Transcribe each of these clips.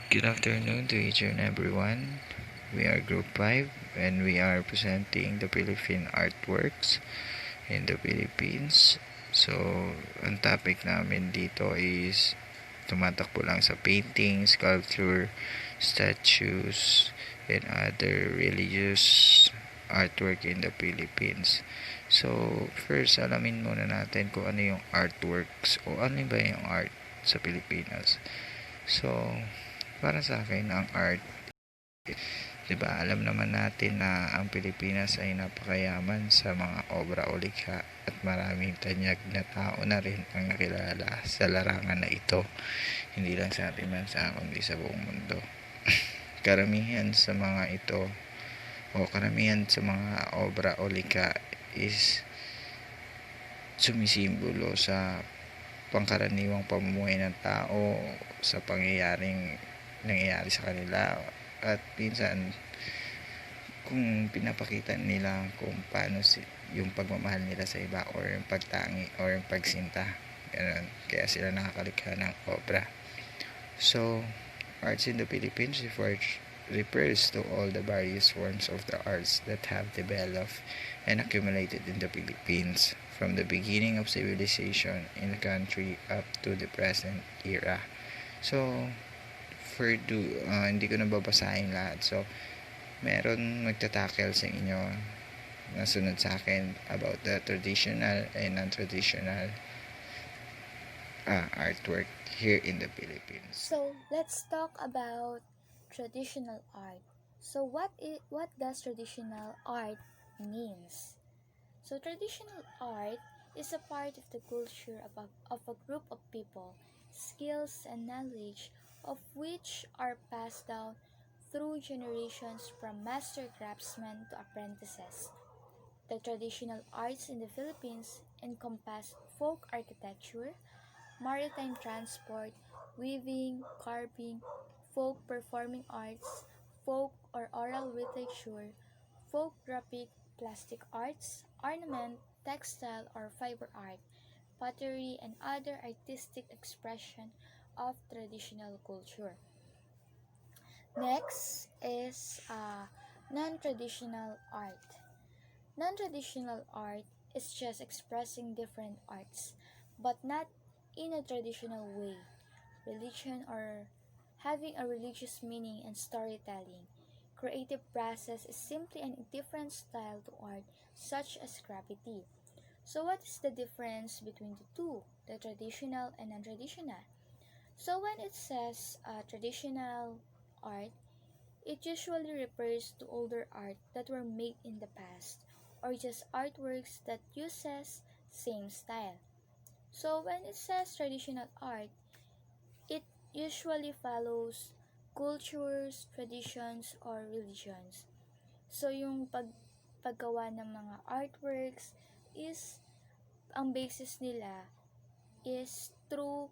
Good afternoon to each and everyone. We are Group 5 and we are presenting the Philippine artworks in the Philippines. So, ang topic namin dito is tumatakbo lang sa painting, sculpture, statues, and other religious artwork in the Philippines. So, first, alamin muna natin kung ano yung artworks o ano ba yung art sa Pilipinas. So, para sa akin, ang art, 'di ba? Alam naman natin na ang Pilipinas ay napakayaman sa mga obra o likha at maraming tanyag na tao na rin ang nakilala sa larangan na ito. Hindi lang sa ating bansa kundi sa buong mundo. Karamihan sa mga ito o karamihan sa mga obra o likha is sumisimbolo sa pangkaraniwang pamumuhay ng tao, sa pangyayaring nangyayari sa kanila, at minsan kung pinapakita nila kung paano yung pagmamahal nila sa iba or yung pagtangi or yung pagsinta. Ganun. Kaya sila nakakalika ng obra. So, arts in the Philippines refers to all the various forms of the arts that have developed and accumulated in the Philippines from the beginning of civilization in the country up to the present era. So, hindi ko na babasahin lahat. So, meron magtatakel sa inyo na sunod sa akin about the traditional and non-traditional artwork here in the Philippines. So let's talk about traditional art. So what does traditional art means? So traditional art is a part of the culture of a group of people, skills and knowledge of which are passed down through generations from master craftsmen to apprentices. The traditional arts in the Philippines encompass folk architecture, maritime transport, weaving, carving, folk performing arts, folk or oral literature, folk graphic, plastic arts, ornament, textile or fiber art, pottery, and other artistic expression of traditional culture. Next is non-traditional art. Non-traditional art is just expressing different arts, but not in a traditional way, religion or having a religious meaning and storytelling. Creative process is simply a different style to art, such as graffiti. So what is the difference between the two, the traditional and non-traditional? So when it says traditional art, it usually refers to older art that were made in the past, or just artworks that uses same style. So when it says traditional art, it usually follows cultures, traditions, or religions. So yung paggawa ng mga artworks is ang basis nila is through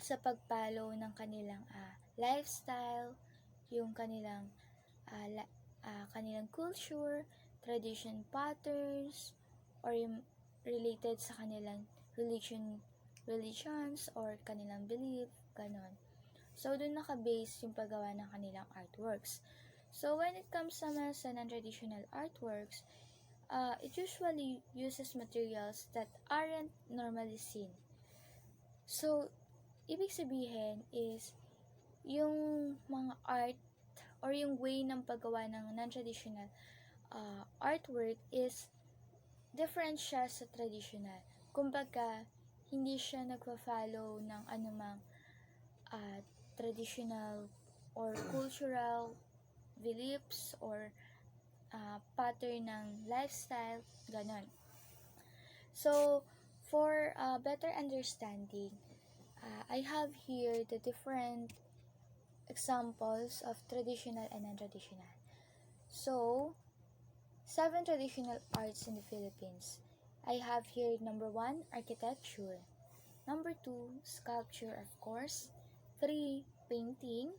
sa pagpalo ng kanilang lifestyle, yung kanilang culture, tradition patterns, or yung related sa kanilang religions or kanilang belief, ganon. So, doon naka-base yung paggawa ng kanilang artworks. So, when it comes naman sa non-traditional artworks, it usually uses materials that aren't normally seen. So, ibig sabihin is, yung mga art or yung way ng paggawa ng non-traditional artwork is different siya sa traditional. Kumbaga, hindi siya nagpa-follow ng anumang traditional or cultural beliefs or pattern ng lifestyle, ganon. So, for better understanding, I have here the different examples of traditional and non-traditional. So, 7 traditional arts in the Philippines. I have here number 1, architecture. Number 2, sculpture of course. 3, painting.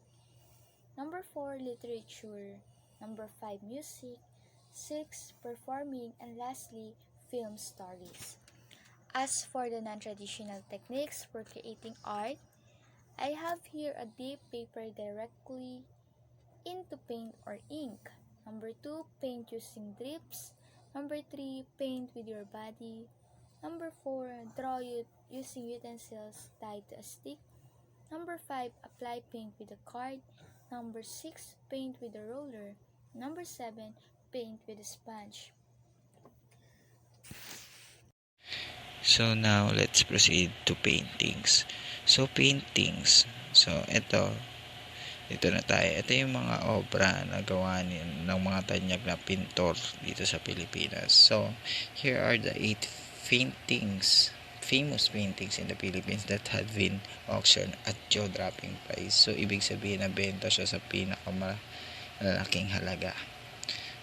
Number 4, literature. Number 5, music. 6, performing. And lastly, film stories. As for the non-traditional techniques for creating art, I have here a dip paper directly into paint or ink. Number 2, paint using drips. Number 3, paint with your body. Number 4, draw it using utensils tied to a stick. Number 5, apply paint with a card. Number 6, paint with a roller. Number 7, paint with a sponge. So now let's proceed to paintings. So paintings. So ito na tayo. Ito yung mga obra na gawa ng mga tanyag na pintor dito sa Pilipinas. So here are the 8 paintings, famous paintings in the Philippines that had been auctioned at jaw-dropping price. So ibig sabihin na benta siya sa pinakamalaking halaga.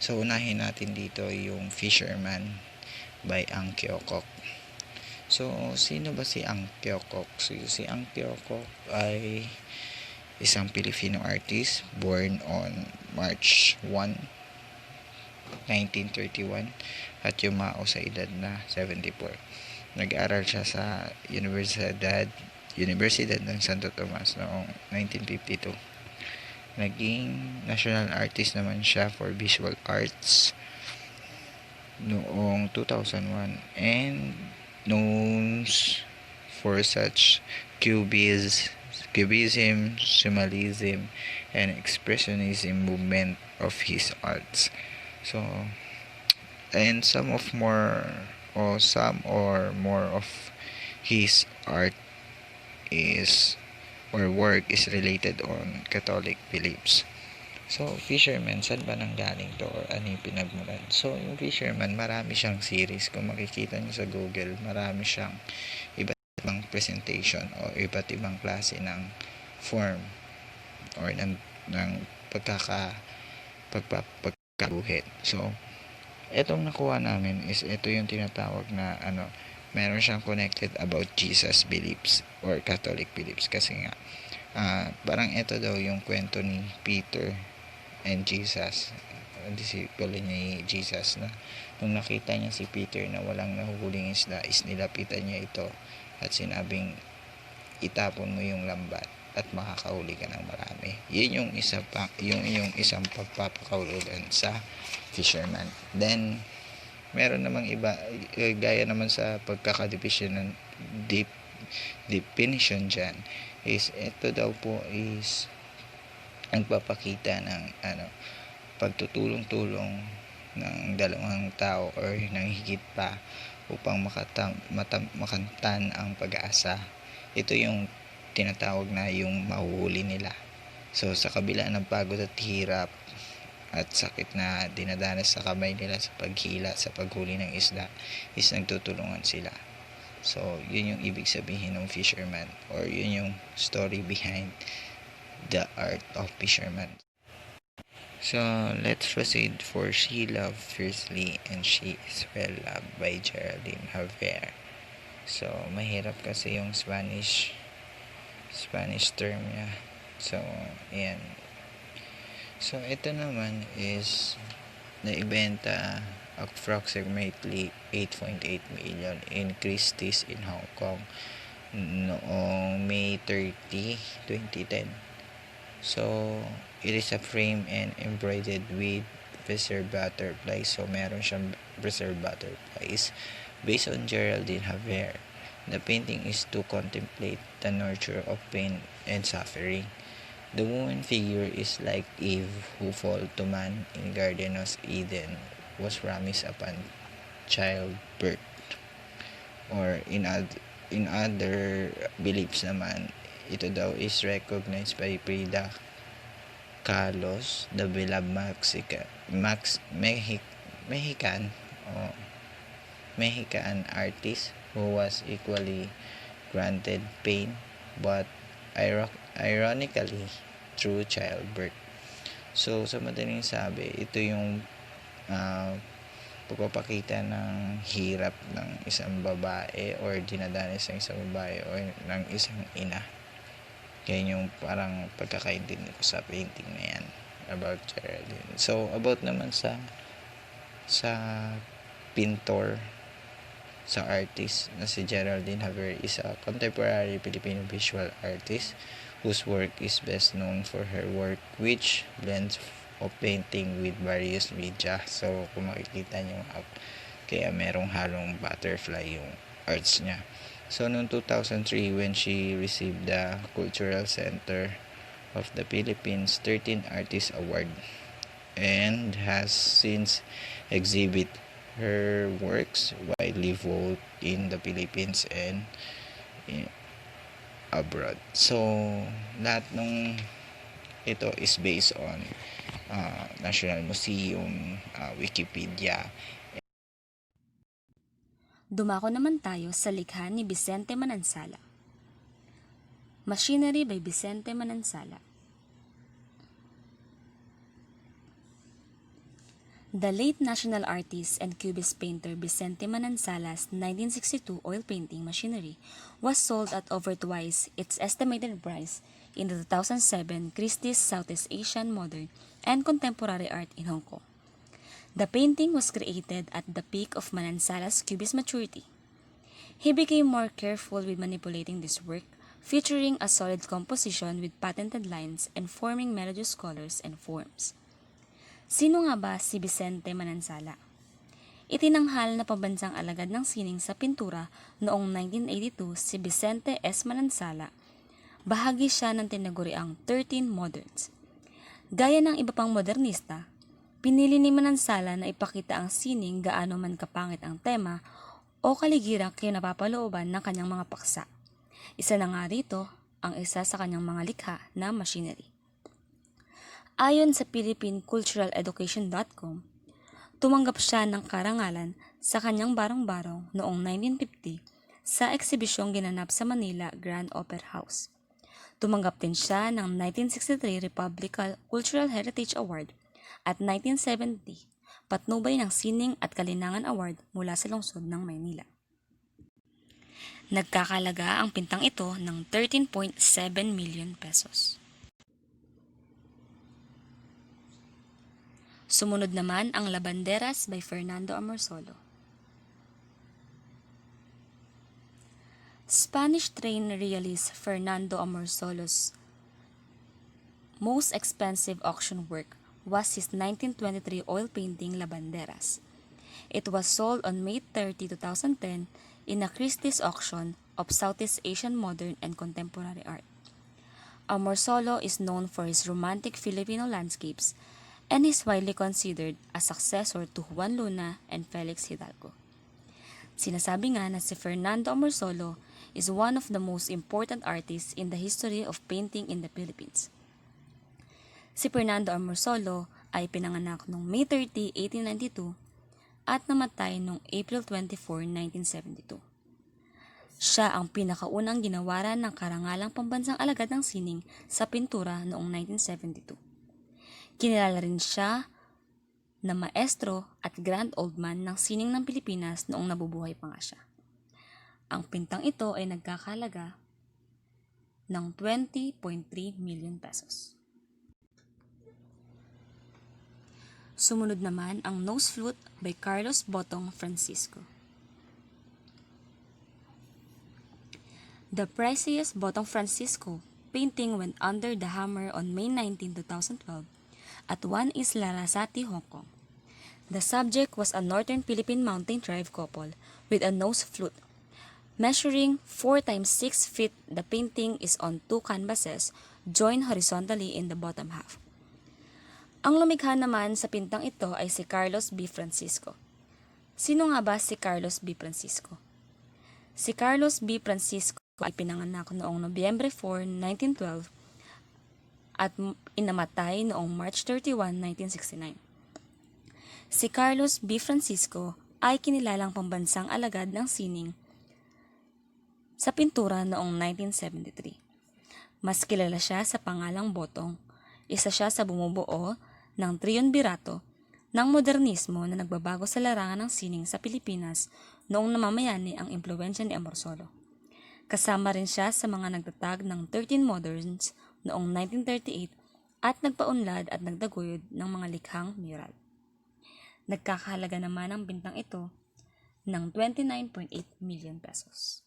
So unahin natin dito yung Fisherman by Ang Kyokok. So, sino ba si Ang Kyokok? Si Ang Kyokok ay isang Filipino artist born on March 1, 1931 at yumao sa edad na 74. Nag-aral siya sa Universidad ng Santo Tomas noong 1952. Naging national artist naman siya for visual arts noong 2001 and known for such cubism, surrealism, and expressionism movement of his arts. So, and some or more of his art is or work is related on Catholic beliefs. So, Fisherman, saan ba nanggaling to or ano yung pinagmulan? So, yung Fisherman, marami siyang series. Kung makikita nyo sa Google, marami siyang iba't ibang presentation o iba't ibang klase ng form or ng pagkabuhit. So, etong nakuha namin is ito yung tinatawag na meron siyang connected about Jesus beliefs or Catholic beliefs kasi nga parang ito daw yung kwento ni Peter and Jesus, disipulo ni Jesus, na nung nakita niya si Peter na walang nahuhuling isda is nilapitan niya ito at sinabing itapon mo yung lambat at makakahuli ka ng marami. Yun yung isang pagpapakahulugan sa Fisherman. Then meron namang iba gaya naman sa pagkakadivision ng definition dyan is ito daw po is nagpapakita ng pagtutulong-tulong ng dalawang tao or ng higit pa upang makantan ang pag-asa. Ito yung tinatawag na yung mahuhuli nila. So sa kabila ng pagod at hirap at sakit na dinadanas sa kamay nila sa paghila sa paghuli ng isda is nagtutulungan sila. So yun yung ibig sabihin ng Fisherman or yun yung story behind the art of Fisherman. So let's proceed for She Loved Fiercely and She Is Well Loved by Geraldine Javier. So mahirap kasi yung Spanish term niya. So ayan. So ito naman is naibenta approximately 8.8 million in Christie's in Hong Kong noong May 30, 2010. So, it is a frame and embroidered with preserved butterflies. So, meron siyang preserved butterflies based on Geraldine Javier. The painting is to contemplate the nurture of pain and suffering. The woman figure is like Eve who fall to man in Garden of Eden was promised upon childbirth. Or in other beliefs naman, ito daw is recognized by Frida Kahlo, the beloved Mexican artist who was equally granted pain but ironically through childbirth. So sa madaling sabi, ito yung pagpapakita ng hirap ng isang babae or dinadanas ng isang babae or ng isang ina. Yan yung parang pagkakaintindi ko sa painting na yan about Geraldine. So about naman sa pintor, sa artist na si Geraldine Javier is a contemporary Filipino visual artist whose work is best known for her work which blends of painting with various media. So, kung makikita nyo kaya merong halong butterfly yung arts niya. So, noong 2003, when she received the Cultural Center of the Philippines 13 Artist Award and has since exhibit her works widely both in the Philippines and abroad. So, lahat nung ito is based on National Museum, Wikipedia. Dumako naman tayo sa likha ni Vicente Manansala. Machinery by Vicente Manansala. The late national artist and cubist painter Vicente Manansala's 1962 oil painting machinery was sold at over twice its estimated price in the 2007 Christie's Southeast Asian Modern and Contemporary Art in Hong Kong. The painting was created at the peak of Manansala's cubist maturity. He became more careful with manipulating this work, featuring a solid composition with patented lines and forming melodious colors and forms. Sino nga ba si Vicente Manansala? Itinanghal na pambansang alagad ng sining sa pintura noong 1982 si Vicente S. Manansala. Bahagi siya ng tinaguriang 13 Moderns. Gaya ng iba pang modernista, pinili ni Manansala na ipakita ang sining gaano man kapangit ang tema o kaligirang kinapapalooban ng kanyang mga paksa. Isa na nga rito ang isa sa kanyang mga likha na machinery. Ayon sa philippineculturaleducation.com, tumanggap siya ng karangalan sa kanyang barong-barong noong 1950 sa eksibisyong ginanap sa Manila Grand Opera House. Tumanggap din siya ng 1963 Republic Cultural Heritage Award at 1970 Patnubay ng Sining at Kalinangan Award mula sa lungsod ng Maynila. Nagkakalaga ang pintang ito ng 13.7 million pesos. Sumunod naman ang Labanderas by Fernando Amorsolo. Spanish train realist Fernando Amorsolo's most expensive auction work was his 1923 oil painting Labanderas. It was sold on May 30, 2010 in a Christie's auction of Southeast Asian modern and contemporary art. Amorsolo is known for his romantic Filipino landscapes and is widely considered a successor to Juan Luna and Felix Hidalgo. Sinasabi nga na si Fernando Amorsolo is one of the most important artists in the history of painting in the Philippines. Si Fernando Amorsolo ay pinanganak noong May 30, 1892 at namatay noong April 24, 1972. Siya ang pinakaunang ginawaran ng karangalang pambansang alagad ng sining sa pintura noong 1972. Kinilala rin siya na maestro at grand old man ng sining ng Pilipinas noong nabubuhay pa nga siya. Ang pintang ito ay nagkakalaga ng 20.3 million pesos. Sumunod naman ang Nose Flute by Carlos Botong Francisco. The priciest Botong Francisco painting went under the hammer on May 19, 2012 at One Isla Rasati, Hong Kong. The subject was a northern Philippine mountain tribe couple with a nose flute. Measuring 4 times 6 feet, the painting is on 2 canvases joined horizontally in the bottom half. Ang lumikha naman sa pintang ito ay si Carlos B. Francisco. Sino nga ba si Carlos B. Francisco? Si Carlos B. Francisco ay pinanganak noong Nobyembre 4, 1912 at inamatay noong March 31, 1969. Si Carlos B. Francisco ay kinilalang pambansang alagad ng sining sa pintura noong 1973. Mas kilala siya sa pangalang Botong. Isa siya sa bumubuo ng triumvirato ng modernismo na nagbabago sa larangan ng sining sa Pilipinas noong namamayani ang impluwensya ni Amorsolo. Kasama rin siya sa mga nagtatag ng 13 Moderns noong 1938 at nagpaunlad at nagdaguyod ng mga likhang mural. Nagkakahalaga naman ang bintang ito ng 29.8 million pesos.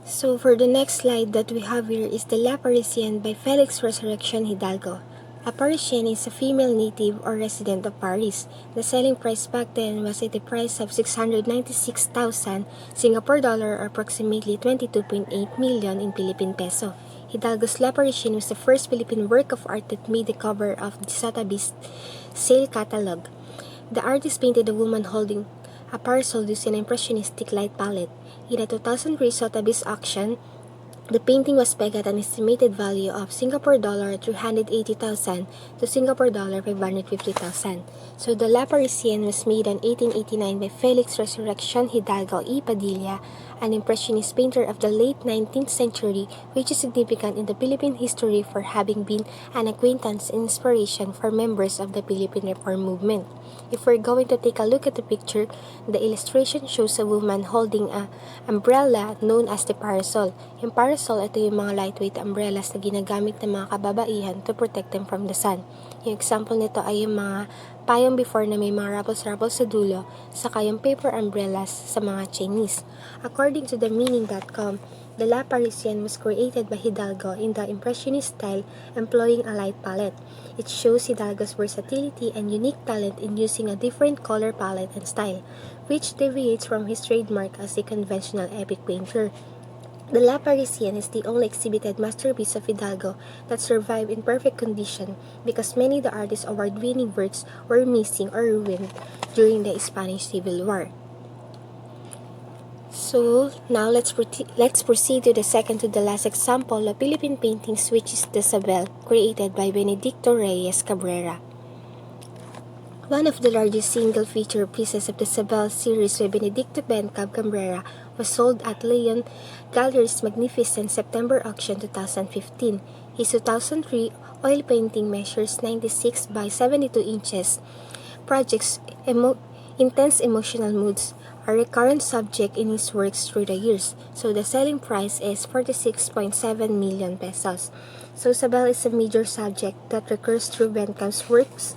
So for the next slide that we have here is the La Parisienne by Felix Resurrection Hidalgo. A Parisienne is a female native or resident of Paris. The selling price back then was at the price of 696,000 Singapore dollar or approximately 22.8 million in Philippine peso. Hidalgo's La Parisienne was the first Philippine work of art that made the cover of the Sotheby's sale catalog. The artist painted a woman holding a parasol using an impressionistic light palette. In a 2003 Sotheby's auction, the painting was pegged at an estimated value of Singapore dollar 380,000 to Singapore dollar 550,000. So the La Parisienne was made in 1889 by Felix Resurrection Hidalgo y Padilla, an impressionist painter of the late 19th century, which is significant in the Philippine history for having been an acquaintance and inspiration for members of the Philippine Reform movement. If we're going to take a look at the picture, the illustration shows a woman holding an umbrella known as the parasol. Yung parasol, ito yung mga lightweight umbrellas na ginagamit ng mga kababaihan to protect them from the sun. Yung example nito ay yung mga payong before na may mga rapples-rapples sa dulo, saka yung paper umbrellas sa mga Chinese. According to themeaning.com, the La Parisienne was created by Hidalgo in the Impressionist style, employing a light palette. It shows Hidalgo's versatility and unique talent in using a different color palette and style, which deviates from his trademark as a conventional epic painter. The La Parisienne is the only exhibited masterpiece of Hidalgo that survived in perfect condition because many of the artist's award-winning works were missing or ruined during the Spanish Civil War. So now let's proceed to the second to the last example of Philippine paintings, which is the Sabel, created by Benedicto Reyes Cabrera. One of the largest single feature pieces of the Sabel series by Benedicto Bencab Cabrera was sold at Leon Gallery's magnificent September auction 2015. His 2003 oil painting measures 96 by 72 inches. Projects intense emotional moods, a recurrent subject in his works through the years. So the selling price is 46.7 million pesos. So Sabel is a major subject that recurs through Bencab's works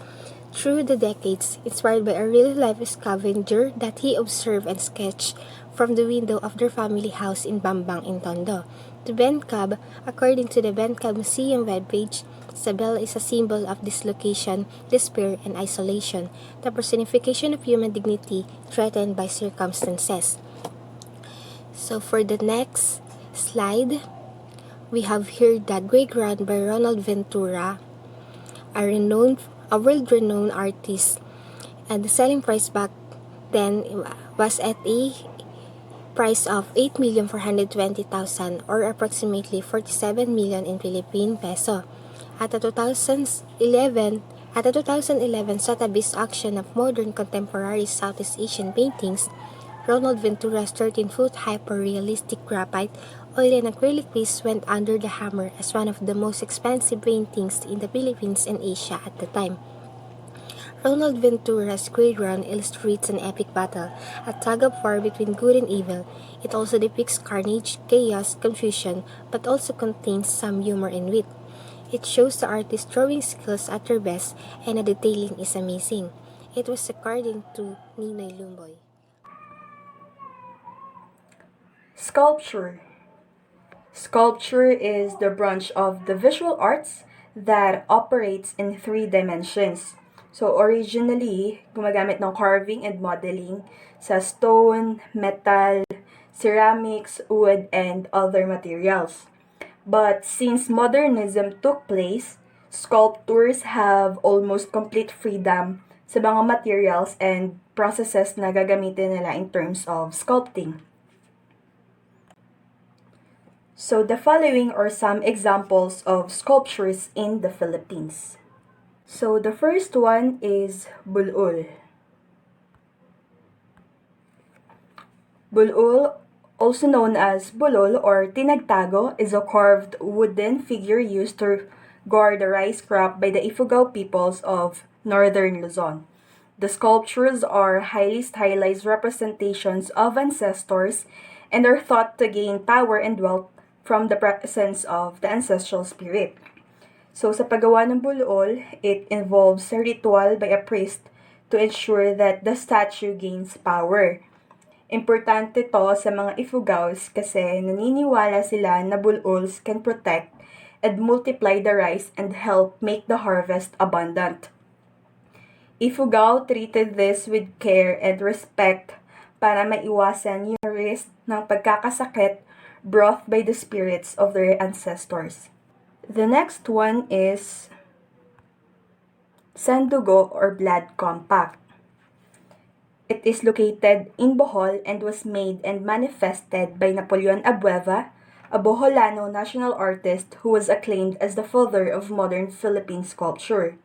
through the decades, inspired by a real-life scavenger that he observed and sketched from the window of their family house in Bambang in Tondo. To Bencab, according to the Bencab Museum webpage, Sabel is a symbol of dislocation, despair, and isolation, the personification of human dignity threatened by circumstances. So for the next slide, we have here The Grey Ground by Ronald Ventura, a world-renowned artist, and the selling price back then was at a price of 8,420,000 or approximately 47 million in Philippine peso. At the 2011 Sotheby's auction of modern contemporary Southeast Asian paintings, Ronald Ventura's 13-foot hyper-realistic graphite, oil and acrylic piece went under the hammer as one of the most expensive paintings in the Philippines and Asia at the time. Ronald Ventura's Grey Ground illustrates an epic battle, a tug-of-war between good and evil. It also depicts carnage, chaos, confusion, but also contains some humor and wit. It shows the artist's drawing skills at their best, and the detailing is amazing. It was according to Ninoy Lumboy. Sculpture. Sculpture is the branch of the visual arts that operates in three dimensions. So originally, gumagamit ng carving and modeling sa stone, metal, ceramics, wood, and other materials. But since modernism took place, sculptors have almost complete freedom sa mga materials and processes na gagamitin nila in terms of sculpting. So the following are some examples of sculptures in the Philippines. So the first one is Bulol. Bulol, also known as bulol or tinagtago, is a carved wooden figure used to guard the rice crop by the Ifugao peoples of northern Luzon. The sculptures are highly stylized representations of ancestors and are thought to gain power and wealth from the presence of the ancestral spirit. So sa paggawa ng bulol, it involves a ritual by a priest to ensure that the statue gains power. Importante to sa mga Ifugaos kasi naniniwala sila na bululs can protect and multiply the rice and help make the harvest abundant. Ifugao treated this with care and respect para maiwasan yung risk ng pagkakasakit brought by the spirits of their ancestors. The next one is Sandugo or Blood Compact. It is located in Bohol and was made and manifested by Napoleon Abueva, a Boholano national artist who was acclaimed as the father of modern Philippine sculpture.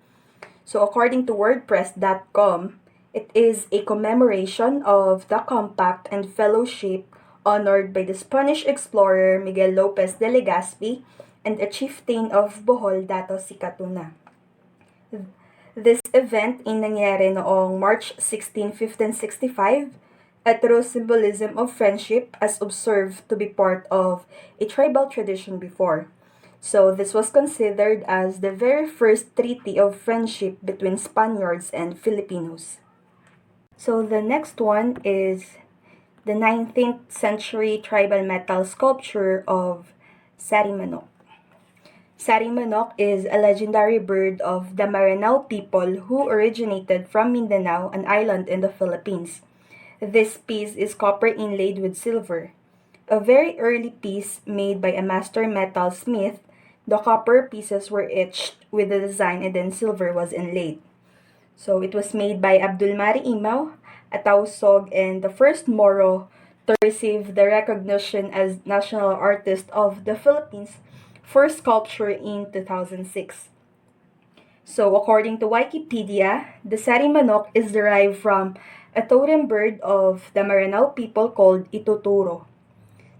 So according to WordPress.com, it is a commemoration of the compact and fellowship honored by the Spanish explorer Miguel Lopez de Legazpi and a chieftain of Bohol, Dato Sikatuna. This event ay nangyari noong March 16, 1565, a true symbolism of friendship as observed to be part of a tribal tradition before. So this was considered as the very first treaty of friendship between Spaniards and Filipinos. So the next one is the 19th century tribal metal sculpture of Sarimanok. Sarimanok is a legendary bird of the Maranao people who originated from Mindanao, an island in the Philippines. This piece is copper inlaid with silver. A very early piece made by a master metal smith, the copper pieces were etched with the design and then silver was inlaid. So it was made by Abdulmari Imaw, a Tausog and the first Moro to receive the recognition as National Artist of the Philippines for sculpture in 2006. So according to Wikipedia, the Sarimanok is derived from a totem bird of the Maranao people called Ituturo.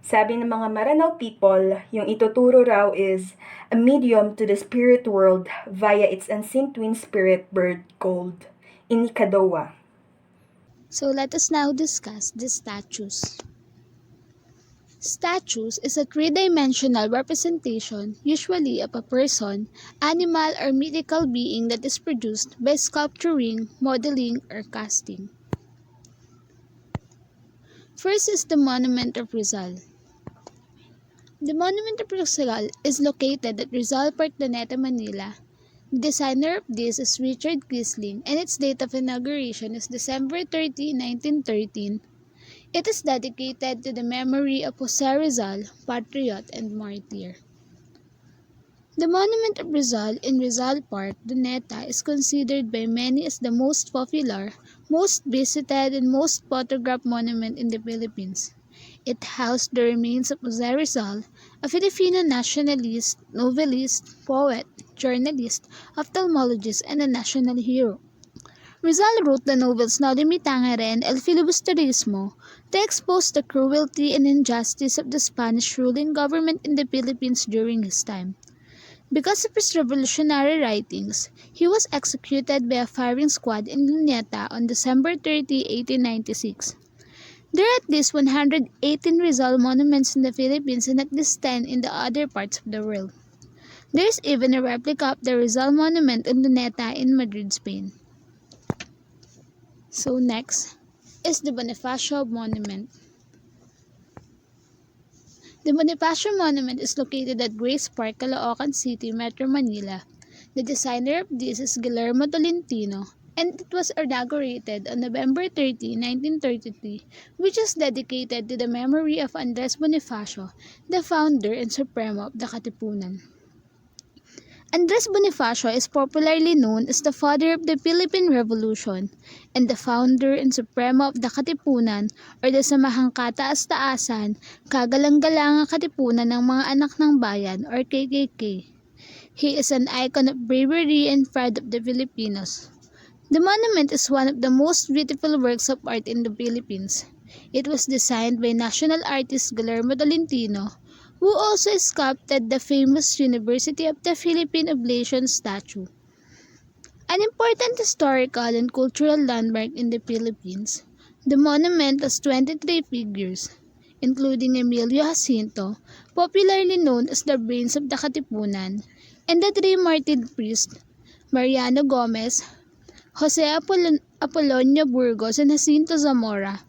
Sabi ng mga Maranao people, yung Ituturo raw is a medium to the spirit world via its unseen twin spirit bird called Inikadowa. So let us now discuss the statues. Statues is a three-dimensional representation, usually of a person, animal, or mythical being that is produced by sculpturing, modeling, or casting. First is the Monument of Rizal. The Monument of Rizal is located at Rizal Park, Luneta, Manila. The designer of this is Richard Quisling, and its date of inauguration is December 30, 1913. It is dedicated to the memory of Jose Rizal, patriot and martyr. The Monument of Rizal in Rizal Park, Luneta is considered by many as the most popular, most visited, and most photographed monument in the Philippines. It housed the remains of Jose Rizal, a Filipino nationalist, novelist, poet, journalist, ophthalmologist, and a national hero. Rizal wrote the novels Noli Me Tangere and El Filibusterismo to expose the cruelty and injustice of the Spanish ruling government in the Philippines during his time. Because of his revolutionary writings, he was executed by a firing squad in Luneta on December 30, 1896. There are at least 118 Rizal monuments in the Philippines and at least 10 in the other parts of the world. There is even a replica of the Rizal monument in Luneta in Madrid, Spain. So next is the Bonifacio Monument. The Bonifacio Monument is located at Grace Park, Caloocan City, Metro Manila. The designer of this is Guillermo Tolentino, and it was inaugurated on November 30, 1933, which is dedicated to the memory of Andres Bonifacio, the founder and supremo of the Katipunan. Andres Bonifacio is popularly known as the father of the Philippine Revolution and the founder and supremo of the Katipunan or the Samahang Kataas-Taasan, Kagalang-galangang Katipunan ng mga Anak ng Bayan or KKK. He is an icon of bravery and pride of the Filipinos. The monument is one of the most beautiful works of art in the Philippines. It was designed by national artist Guillermo Tolentino, who also sculpted the famous University of the Philippine Oblation statue. An important historical and cultural landmark in the Philippines, the monument has 23 figures, including Emilio Jacinto, popularly known as the brains of the Katipunan, and the three martyred priests, Mariano Gomez, Jose Apolonio Burgos, and Jacinto Zamora,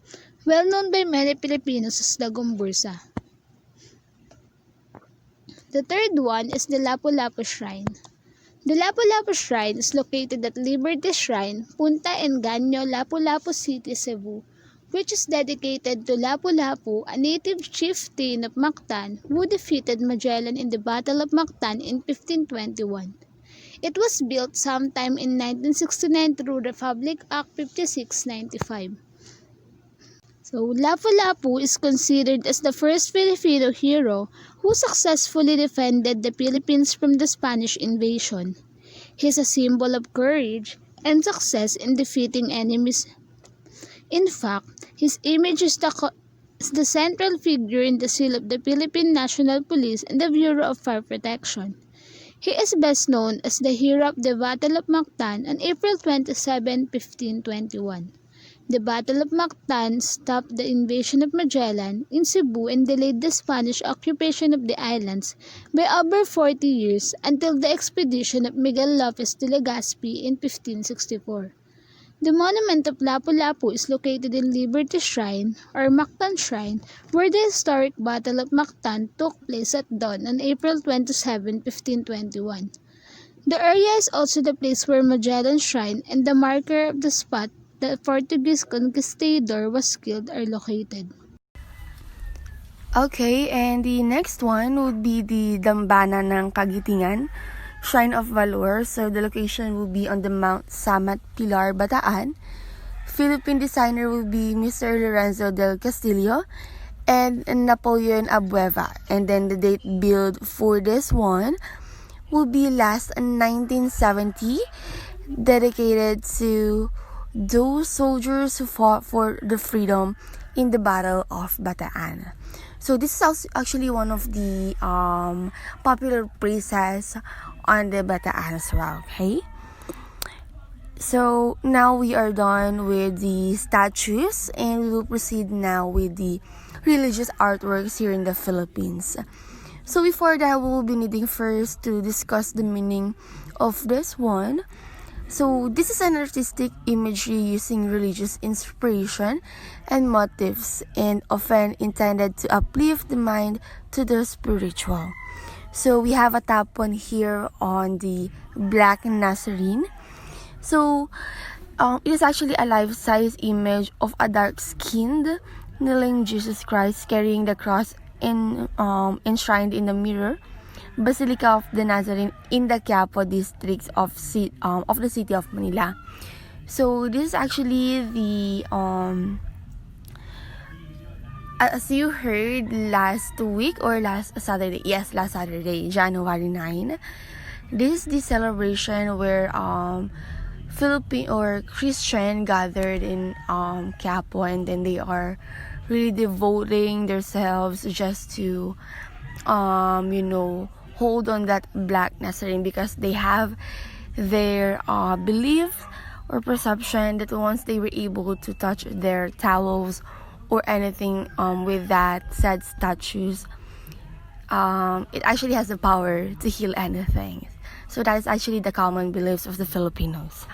well known by many Filipinos as Dagong Bursa. The third one is the Lapu-Lapu Shrine. The Lapu-Lapu Shrine is located at Liberty Shrine, Punta Engaño, Lapu-Lapu City, Cebu, which is dedicated to Lapu-Lapu, a native chieftain of Mactan who defeated Magellan in the Battle of Mactan in 1521. It was built sometime in 1969 through Republic Act 5695. So, Lapu-Lapu is considered as the first Filipino hero who successfully defended the Philippines from the Spanish invasion. He is a symbol of courage and success in defeating enemies. In fact, his image is the central figure in the seal of the Philippine National Police and the Bureau of Fire Protection. He is best known as the hero of the Battle of Mactan on April 27, 1521. The Battle of Mactan stopped the invasion of Magellan in Cebu and delayed the Spanish occupation of the islands by over 40 years until the expedition of Miguel Lopez de Legazpi in 1564. The monument of Lapu-Lapu is located in Liberty Shrine or Mactan Shrine, where the historic Battle of Mactan took place at dawn on April 27, 1521. The area is also the place where Magellan's Shrine and the marker of the spot the Portuguese conquistador was killed are located. Okay, and the next one would be the Dambana ng Kagitingan, Shrine of Valor. So the location will be on the Mount Samat Pilar, Bataan. Philippine designer will be Mr. Lorenzo del Castillo and Napoleon Abueva. And then the date build for this one will be last 1970, dedicated to those soldiers who fought for the freedom in the Battle of Bataan. So this is actually one of the popular places on the Bataan as well, okay? So now we are done with the statues and we will proceed now with the religious artworks here in the Philippines. So before that, we will be needing first to discuss the meaning of this one. So this is an artistic imagery using religious inspiration and motifs and often intended to uplift the mind to the spiritual. So we have a top one here on the Black Nazarene. So it is actually a life-size image of a dark-skinned kneeling Jesus Christ carrying the cross enshrined in the mirror Basilica of the Nazarene in the Quiapo district of the city of Manila. So this is actually the as you heard last week or last Saturday, January 9. This is the celebration where Philippine or Christian gathered in Quiapo, and then they are really devoting themselves just to hold on that Black Nazarene, because they have their belief or perception that once they were able to touch their towels or anything with that said statues, it actually has the power to heal anything. So that is actually the common beliefs of the Filipinos.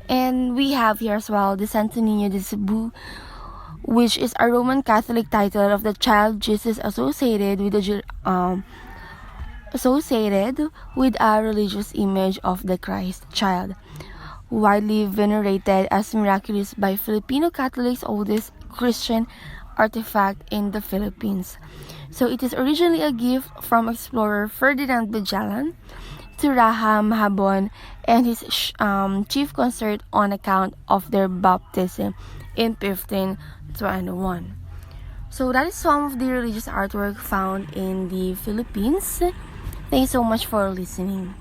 And we have here as well the Santo Niño de Cebu, which is a Roman Catholic title of the child Jesus associated with a religious image of the Christ child, widely venerated as miraculous by Filipino Catholics, oldest Christian artifact in the Philippines. So it is originally a gift from explorer Ferdinand Magellan to Raham Habon and his chief consort on account of their baptism in 1521. So that is some of the religious artwork found in the Philippines. Thanks so much for listening.